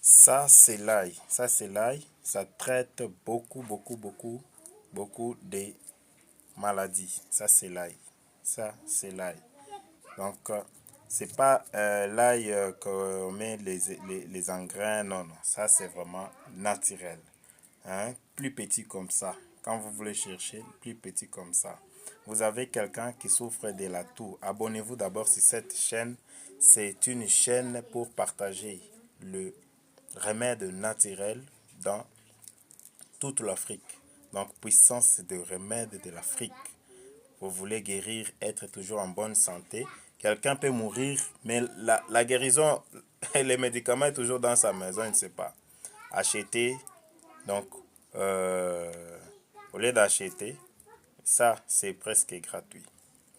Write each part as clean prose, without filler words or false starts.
Ça, c'est l'ail. Ça, c'est l'ail. Ça traite beaucoup de maladies. Ça, c'est l'ail. Ça, c'est l'ail. Donc, c'est pas l'ail qu'on met les engrais. Non, non. Ça, c'est vraiment naturel. Hein? Plus petit comme ça. Quand vous voulez chercher, plus petit comme ça. Vous avez quelqu'un qui souffre de la toux. Abonnez-vous d'abord sur cette chaîne. C'est une chaîne pour partager le remède naturel dans toute l'Afrique. Donc, puissance de remède de l'Afrique. Vous voulez guérir, être toujours en bonne santé. Quelqu'un peut mourir, mais la guérison, les médicaments est toujours dans sa maison, il ne sait pas. Acheter, donc, au lieu d'acheter, ça, c'est presque gratuit.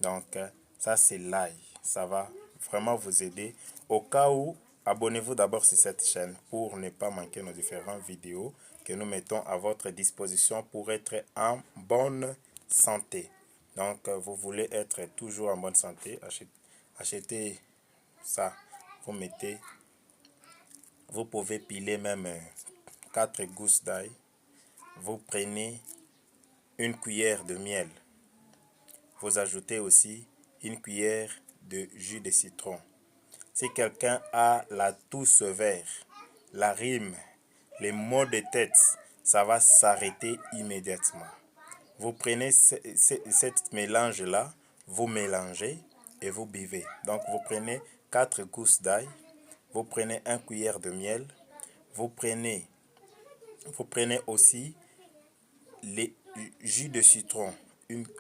Donc, ça, c'est l'ail. Ça va vraiment vous aider. Au cas où, abonnez-vous d'abord sur cette chaîne pour ne pas manquer nos différentes vidéos que nous mettons à votre disposition pour être en bonne santé. Donc, vous voulez être toujours en bonne santé, achetez ça. Vous mettez, vous pouvez piler même 4 gousses d'ail. Vous prenez une cuillère de miel. Vous ajoutez aussi une cuillère de jus de citron. Si quelqu'un a la toux sévère, la rime, les maux de tête, ça va s'arrêter immédiatement. Vous prenez cette mélange-là, vous mélangez et vous buvez. Donc vous prenez 4 gousses d'ail, vous prenez 1 cuillère de miel, vous prenez aussi les jus de citron,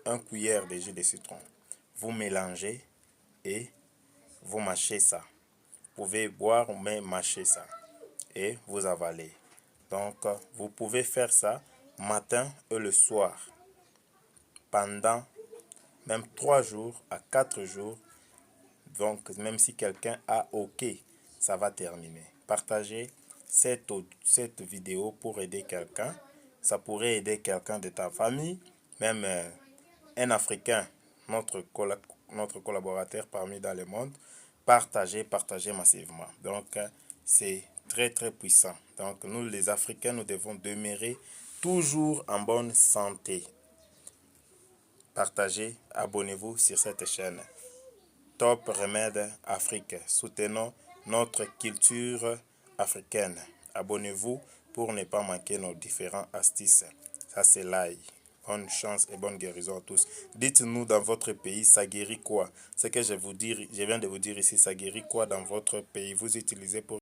un cuillère de jus de citron. Vous mélangez et vous mâchez ça. Vous pouvez boire mais mâcher ça et vous avalez. Donc vous pouvez faire ça matin et le soir pendant même 3 jours à 4 jours. Donc même si quelqu'un a OK, ça va terminer. Partagez cette vidéo pour aider quelqu'un. Ça pourrait aider quelqu'un de ta famille, même un Africain, notre collaborateur parmi dans le monde. Partagez massivement. Donc, c'est très puissant. Donc, nous, les Africains, nous devons demeurer toujours en bonne santé. Partagez, abonnez-vous sur cette chaîne. Top Remède Afrique. Soutenons notre culture africaine. Abonnez-vous pour ne pas manquer nos différents astuces. Ça, c'est l'ail. Bonne chance et bonne guérison à tous. Dites-nous dans votre pays, ça guérit quoi? Ce que je viens de vous dire ici, ça guérit quoi dans votre pays? Vous utilisez pour